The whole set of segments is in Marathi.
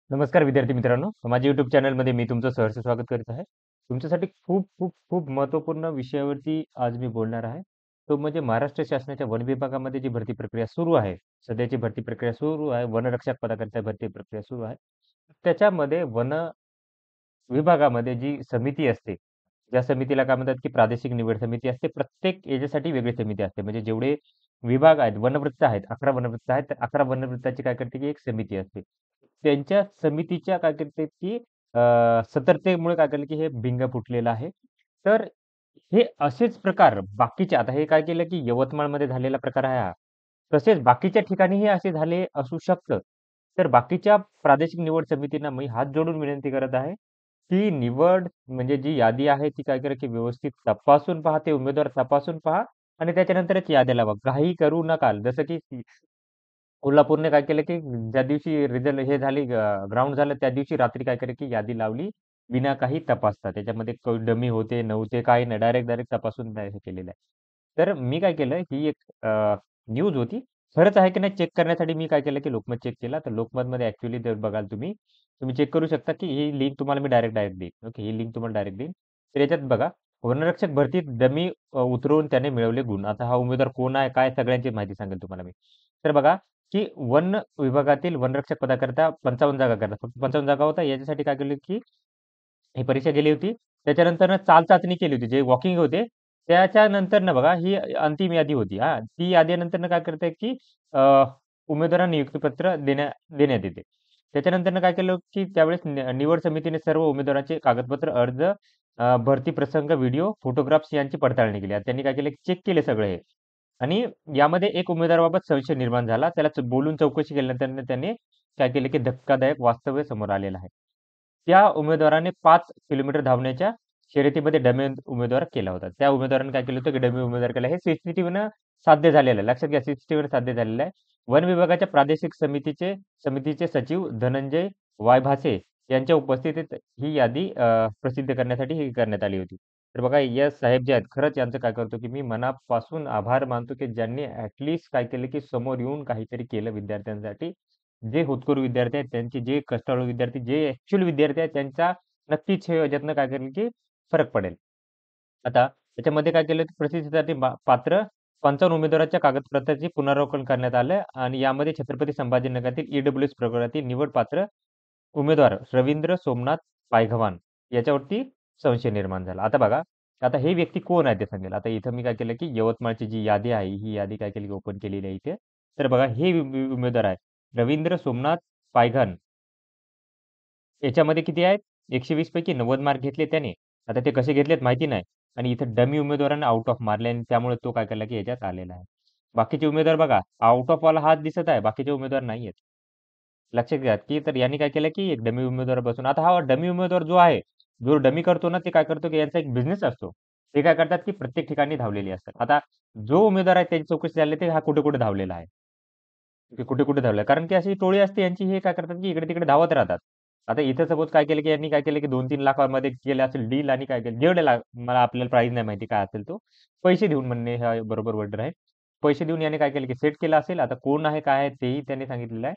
नमस्कार विद्यार्थी मित्रांनो, माझ्या YouTube चॅनलमध्ये मी तुमचं सहर्ष स्वागत करीत आहे. तुमच्यासाठी खूप खूप खूप महत्त्वपूर्ण विषयावरती आज मी बोलणार आहे. तो म्हणजे महाराष्ट्र शासनाच्या वन विभागामध्ये जी भरती प्रक्रिया सुरू आहे. सध्याची भरती प्रक्रिया सुरू आहे. वनरक्षक पदाकरता भरती प्रक्रिया सुरू आहे. त्याच्यामध्ये वन विभागामध्ये जी समिती असते, ज्या समितीला काय म्हणतात, की प्रादेशिक निवड समिती असते. प्रत्येक याच्यासाठी वेगळी समिती असते. म्हणजे जेवढे विभाग आहेत, वनवृत्त आहेत, 11 वनवृत्त आहेत, तर 11 वनवृत्ताची काय करते, की एक समिती असते. त्यांच्या समितीच्या काय करते, की सतर्कतेमुळे काय केलं, की हे बिंग फुटलेलं आहे. तर हे असेच प्रकार बाकीचे आता हे काय केलं, की यवतमाळमध्ये झालेला प्रकार आहे हा. तसेच बाकीच्या ठिकाणीही असे झाले असू शकतं. तर बाकीच्या प्रादेशिक निवड समितींना मी हात जोडून विनंती करत आहे, की निवड म्हणजे जी यादी आहे ती काय करा, की व्यवस्थित तपासून पहा, ते उमेदवार तपासून पहा आणि त्याच्यानंतरच याद्या लावा. घाई करू नका. जसं की कोल्हापूरने काय केलं, की ज्या दिवशी रिझल्ट हे झाली ग्राउंड झालं त्या दिवशी रात्री काय केलं, की यादी लावली विना काही तपासता. त्याच्यामध्ये डमी होते, नव्हते, काही नाही. डायरेक्ट तपासून हे केलेलं आहे. तर मी काय केलं, ही एक न्यूज होती. खरंच आहे की नाही चेक करण्यासाठी मी काय केलं, की लोकमत चेक केला. तर लोकमतमध्ये ॲक्चुअली जर बघाल तुम्ही, तुम्ही चेक करू शकता, की ही लिंक तुम्हाला मी डायरेक्ट देईन. ओके, ही लिंक तुम्हाला डायरेक्ट देईन. तर याच्यात बघा, वनरक्षक भरतीत डमी उतरवून त्याने मिळवले गुण. आता हा उमेदवार कोण आहे, काय सगळ्यांची माहिती सांगेल तुम्हाला मी. तर बघा, की वन विभागातील वनरक्षक पदाकरता 55 जागा करतात. फक्त 55 जागा होता. याच्यासाठी काय केलं, की ही परीक्षा गेली होती. त्याच्यानंतरनं चाल चाचणी केली होती. जे वॉकिंग होते, त्याच्यानंतरनं बघा ही अंतिम यादी होती हां. ती यादीनंतरनं काय करते, की अ, उमेदवारांना नियुक्तीपत्र देण्यात येते. त्याच्यानंतरनं काय केलं, की त्यावेळेस निवड समितीने सर्व उमेदवारांचे कागदपत्र, अर्ज, भरती प्रसंग, व्हिडिओ, फोटोग्राफ्स यांची पडताळणी केली. आणि त्यांनी काय केलं, चेक केले सगळे हे. आणि यामध्ये एक उमेदवाराबाबत संशय निर्माण झाला. त्याला बोलून चौकशी केल्यानंतर त्याने काय केलं, की धक्कादायक वास्तव्य समोर आलेलं आहे. त्या उमेदवाराने 5 किलोमीटर धावण्याच्या शर्यतीमध्ये डमी उमेदवार केला होता. त्या उमेदवाराने काय केलं होतं, की डमी उमेदवार केला. हे सीसीटीव्हीनं साध्य झालेलं आहे. लक्षात घ्या, सीसीटीव्हीवर साध्य झालेलं आहे. वन विभागाच्या प्रादेशिक समितीचे सचिव धनंजय वायभासे यांच्या उपस्थितीत ही यादी प्रसिद्ध करण्यासाठी ही करण्यात आली होती. तर बघा, यस साहेब जे आहेत, खरंच यांचं काय करतो, की मी मनापासून आभार मानतो, की ज्यांनी काय केलं, की समोर येऊन काहीतरी केलं विद्यार्थ्यांसाठी. जे होतकरू विद्यार्थी आहेत, त्यांचे जे कष्टाळू विद्यार्थी, जे ॲक्चुअल विद्यार्थी आहेत, त्यांचा नक्कीच हे याच्यातनं काय करेल, की फरक पडेल. आता त्याच्यामध्ये काय केलं, की प्रसिद्धीसाठी पात्र 55 उमेदवाराच्या कागदपत्रांचे पुनरावलोकन करण्यात आलं आणि यामध्ये छत्रपती संभाजीनगरातील ईडब्ल्यूएस प्रवर्गातील निवड पात्र उमेदवार रवींद्र सोमनाथ पायघवान याच्यावरती संशय निर्माण झाला. आता बघा, आता हे व्यक्ती कोण आहे ते सांगेल. आता इथं मी काय केलं, की यवतमाळची जी यादी आहे, ही यादी काय केली, ओपन केलेली आहे इथे. तर बघा, हे उमेदवार आहे रवींद्र सोमनाथ पायघन. याच्यामध्ये किती आहेत? 120 पैकी 90 मार्क घेतले त्याने. आता ते कसे घेतलेत माहिती नाही. आणि इथं डमी उमेदवारांना आउट ऑफ मारले आणि त्यामुळे तो काय केला, की याच्यात आलेला आहे. बाकीचे उमेदवार बघा, आउट ऑफ वाला हाच दिसत आहे. बाकीचे उमेदवार नाहीयेत. लक्षात घ्या, की तर यांनी काय केलं, की एक डमी उमेदवार बसून आता हा डमी उमेदवार जो आहे, जो डमी करतो ना, ते काय करतो, की यांचा एक बिझनेस असतो. ते काय करतात, की प्रत्येक ठिकाणी धावलेले असतात. आता जो उमेदवार आहे त्याची चौकशी झाली, ते हा कुठे-कुठे धावलेला आहे. की कुठे-कुठे धावलाय. कारण की अशी टोळी असते यांची हे काय करतात, की इकडे-तिकडे धावत राहतात. आता इथं सपोज काय केलं, की यांनी काय केलं, की 2-3 लाखामध्ये केलं असेल डील आणि काय केलं जेवढे लाख मला आपल्याला प्राईस नाही माहिती काय असेल तो. पैसे देऊन म्हणणे हा बरोबर वर्ड आहे. पैसे देऊन याने काय केलं, की सेट केलं असेल. आता कोण आहे, काय आहे तेही त्यांनी सांगितलेलं आहे.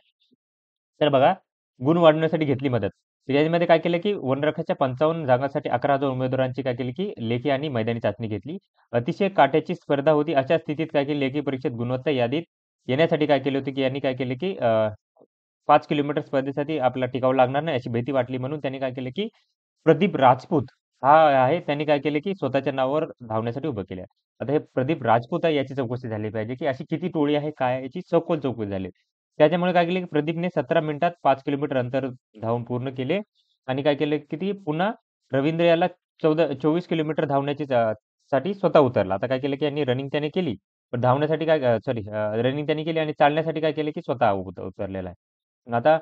तर बघा, गुण वाढवण्यासाठी घेतली मदत. तर यामध्ये काय केलं, की वनरक्षकाच्या 55 जागांसाठी 11,000 उमेदवारांची काय केली, की लेखी आणि मैदानी चाचणी घेतली. अतिशय काट्याची स्पर्धा होती. अशा स्थितीत काय केली, लेखी परीक्षेत गुणवत्ता यादीत येण्यासाठी काय केलं होतं, की यांनी काय केलं, की 5 किलोमीटर स्पर्धेसाठी आपल्याला टिकावं लागणार नाही, अशी भीती वाटली म्हणून त्यांनी काय केलं, की प्रदीप राजपूत हा आहे, त्यांनी काय केलं, की स्वतःच्या नावावर धावण्यासाठी उभं केलं. आता हे प्रदीप राजपूत आहे, याची चौकशी झाली पाहिजे, की अशी किती टोळी आहे, काय आहे, याची सखोल चौकशी झाली. त्याच्यामुळे काय केलं, की प्रदीपने 17 मिनिटात 5 किलोमीटर अंतर धावून पूर्ण केले आणि काय केलं, की ती पुन्हा रवींद्र याला 24 किलोमीटर साठी स्वतः उतरला. आता काय केलं, की यांनी रनिंग त्याने केली. पण धावण्यासाठी काय सॉरी रनिंग त्यांनी केली आणि चालण्यासाठी काय केलं, की स्वतः उतरलेला आहे. आता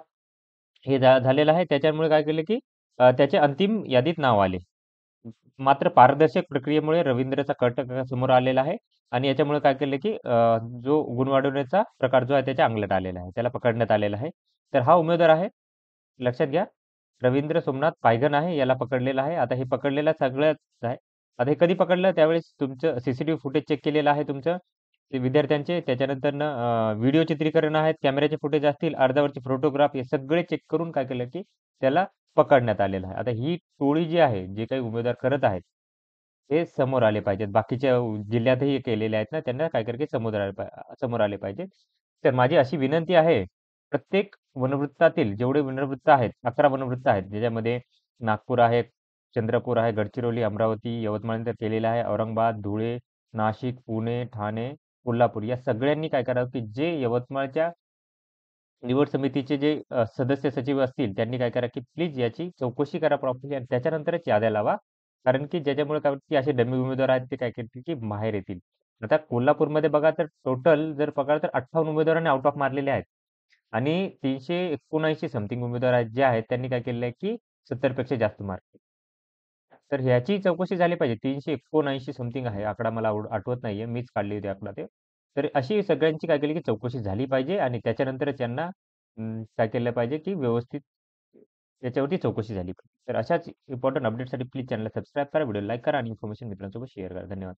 हे झालेलं आहे. त्याच्यामुळे काय केलं, की त्याचे अंतिम यादीत नाव आले. मात्र पारदर्शक प्रक्रियेमुळे रवींद्रचा कट समोर आलेला आहे आणि याच्यामुळे काय केलं, की जो गुण वाढवण्याचा प्रकार जो आहे त्याच्या अंगलट आलेला आहे. त्याला पकडण्यात आलेला आहे. तर हा उमेदवार आहे, लक्षात घ्या, रवींद्र सोमनाथ पायघन आहे. याला पकडलेलं आहे. आता हे पकडलेलं सगळंच आहे. आता हे कधी पकडलं त्यावेळेस तुमचं सीसीटीव्ही फुटेज चेक केलेलं आहे तुमचं. ते विद्यार्थ्यांचे त्याच्यानंतरनं व्हिडिओ चित्रीकरण आहेत, कॅमेऱ्याचे फुटेज असतील, अर्ध्यावरचे फोटोग्राफ हे सगळे चेक करून काय केलं, की त्याला पकडण्यात आलेलं आहे. आता ही टोळी जी आहे, जे काही उमेदवार करत आहेत, ते समोर आले पाहिजेत. बाकीच्या जिल्ह्यातही केलेले आहेत ना, त्यांना काय करायचे समोर आले पाहिजेत. तर माझी अशी विनंती आहे, प्रत्येक वनवृत्तातील जेवढे वनवृत्त आहेत, 11 वनवृत्त आहेत, ज्याच्यामध्ये नागपूर आहे, चंद्रपूर आहे, गडचिरोली, अमरावती, यवतमाळनंतर केलेलं आहे, औरंगाबाद, धुळे, नाशिक, पुणे, ठाणे, कोल्हापूर या सगळ्यांनी काय करावं, की जे यवतमाळच्या निवड समितीचे जे सदस्य सचिव असतील, त्यांनी काय करा, की प्लीज याची चौकशी करा प्रॉपरली आणि त्याच्यानंतरच याद्या लावा. कारण की ज्याच्यामुळे काय होतं, की असे डमी उमेदवार आहेत, ते काय करतील, की बाहेर येतील. आता कोल्हापूरमध्ये बघा तर टोटल जर पकडलं तर 58 उमेदवारांनी आउट ऑफ मारलेले आहेत आणि 379 समथिंग उमेदवार आहेत, जे आहेत त्यांनी काय केलेलं आहे, की 70 पेक्षा जास्त मार्क. तर ह्याची चौकशी झाली पाहिजे. 379 समथिंग आहे. आकडा मला आठवत नाहीये. मीच काढली होती आकडा ते. तर अशी सगळ्यांची काय केली, की चौकशी झाली पाहिजे आणि त्याच्यानंतरच यांना काय केलं पाहिजे, की व्यवस्थित याच्यावरती चौकशी झाली पाहिजे. तर अशाच इम्पोर्टंट अपडेटसाठी प्लीज चॅनलला सबस्क्राईब करा, व्हिडिओ लाईक करा आणि इन्फॉर्मेशन मित्रांसोबत शेअर करा. धन्यवाद.